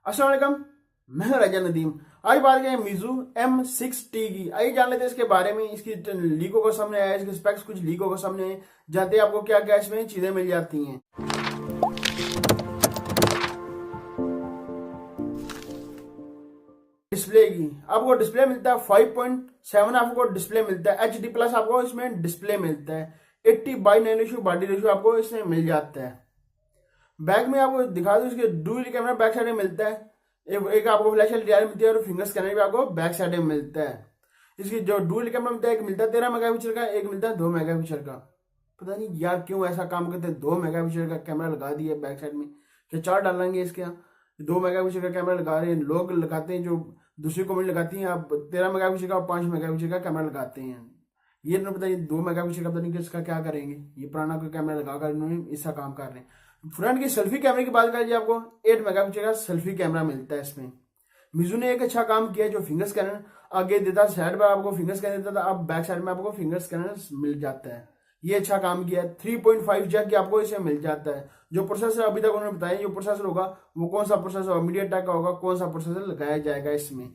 अस्सलाम वालेकुम, मैं हूं राजा नदीम। आज बात करें मिजू M6T की। आइए जान लेते हैं इसके बारे में। इसकी लीकों को सामने आया, इसके स्पेक्स कुछ लीकों को सामने आए, जानते हैं आपको क्या क्या इसमें चीजें मिल जाती हैं। डिस्प्ले की आपको डिस्प्ले मिलता है 5.7, आपको डिस्प्ले मिलता है HD प्लस, आपको इसमें डिस्प्ले मिलता है 80/9 रेशियो बॉडी रेशियो आपको इसमें मिल जाता है। बैक में आपको दिखा दूं, इसके डुअल कैमरा बैक साइड में मिलता है। एक आपको फ्लैश LDR मिलती है और फिंगर स्कैनर भी आपको बैक साइड में मिलता है। इसकी जो डुअल कैमरा मिलता है, एक मिलता है 13 मेगापिक्सल का, एक मिलता है 2 मेगापिक्सल का। पता नहीं यार क्यों ऐसा काम करते हैं, 2 मेगापिक्सल का कैमरा लगा दिया बैक साइड में, क्या चार डालेंगे इसके यहाँ। 2 मेगापिक्सल का कैमरा लगा रहे हैं, लोग लगाते हैं जो दूसरी कंपनी लगाती है, आप 13 मेगापिक्सल का और 5 मेगापिक्सल का कैमरा लगाते हैं। ये नहीं पता, ये 2 मेगापिक्सल का पता नहीं इसका क्या करेंगे, ये पुराना कोई कैमरा लगाकर इन्होंने ऐसा काम कर रहे हैं। फ्रंट की सेल्फी कैमरे की बात करिए, आपको 8 मेगापिक्सल का सेल्फी कैमरा मिलता है इसमें। मिजू ने एक अच्छा काम किया, जो फिंगर स्कैनर आगे देता, साइड पर आपको फिंगर स्कैनर देता था, अब बैक साइड में आपको फिंगर स्कैनर मिल जाता है। ये अच्छा काम किया है। 3.5 जैक की आपको इसमें मिल जाता है। जो प्रोसेसर अभी तक उन्होंने बताया, जो प्रोसेसर होगा वो कौन सा प्रोसेसर होगा, मीडियाटेक का होगा, कौन सा प्रोसेसर लगाया जाएगा इसमें।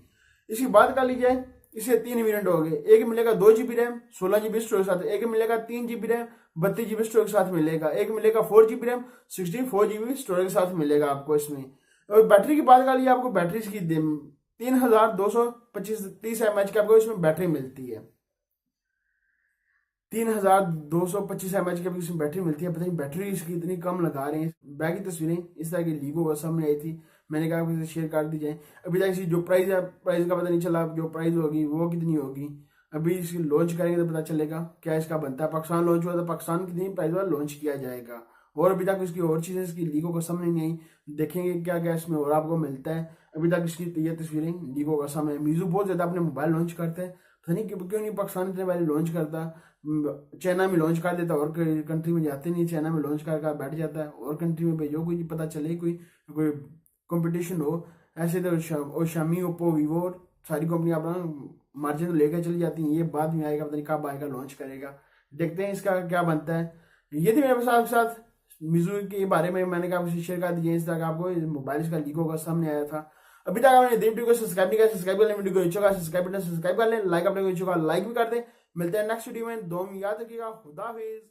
इसकी बात कर ली जाए, इसे 3 वेरिएंट हो गए। एक मिलेगा 2 GB रैम 16 GB स्टोरेज के साथ, एक मिलेगा 3 GB रैम 32 GB स्टोरेज के साथ मिलेगा, एक मिलेगा 4 GB रैम 64 GB स्टोरेज के साथ मिलेगा आपको इसमें। और बैटरी की बात कर ली, आपको बैटरी की 3225 mAh की आपको इसमें बैटरी मिलती है। 3225 mAh की इसमें बैटरी मिलती है। पता नहीं बैटरी इसकी इतनी कम लगा रहे हैं। बैग की तस्वीरें इस तरह की लीगो का सामने आई थी, मैंने कहा आपको शेयर कर दी जाए। अभी तक इसकी जो प्राइस है, प्राइस का पता नहीं चला, जो प्राइस होगी वो कितनी होगी। अभी इसकी लॉन्च करेंगे तो पता चलेगा क्या इसका बनता है। पाकिस्तान लॉन्च हुआ तो पाकिस्तान कितनी प्राइस वाला लॉन्च किया जाएगा। और अभी तक इसकी और चीजें इसकी लीगो को सामने नहीं आई, देखेंगे क्या क्या इसमें और आपको मिलता है। अभी तक इसकी ये तस्वीरें लीगो का सामने। मिजू बहुत ज्यादा अपने मोबाइल लॉन्च करते हैं, पता नहीं क्यों नहीं पाकिस्तान इतने पहले लॉन्च करता। चाइना में लॉन्च कर देता, और कंट्री में जाते नहीं, चाइना में लॉन्च कर बैठ जाता है, और कंट्री में भेजो कोई पता चले, कोई कोई कंपटीशन हो। ऐसे तो शामी, ओप्पो, वीवो सारी कंपनी अपना मार्जिन तो लेकर चली जाती हैं। ये बाद में आएगा, पता नहीं कब आएगा, लॉन्च करेगा, देखते हैं इसका क्या बनता है। ये थी मेरे पास आपके साथ मिजू के बारे में, मैंने कहा आपको शेयर कर दिया। इस तरह का आपको मोबाइल इसका लीक होगा सामने आया था। अभी तक आपने दीप वीडियो को सब्सक्राइब नहीं किया, सब्सक्राइब कर लें। वीडियो को इच्छा का सब्सक्राइब बटन सब्सक्राइब कर लें, लाइक अपने को इच्छा का लाइक भी कर दें। मिलते हैं नेक्स्ट वीडियो में। दो याद रखिएगा। खुदा हाफिज।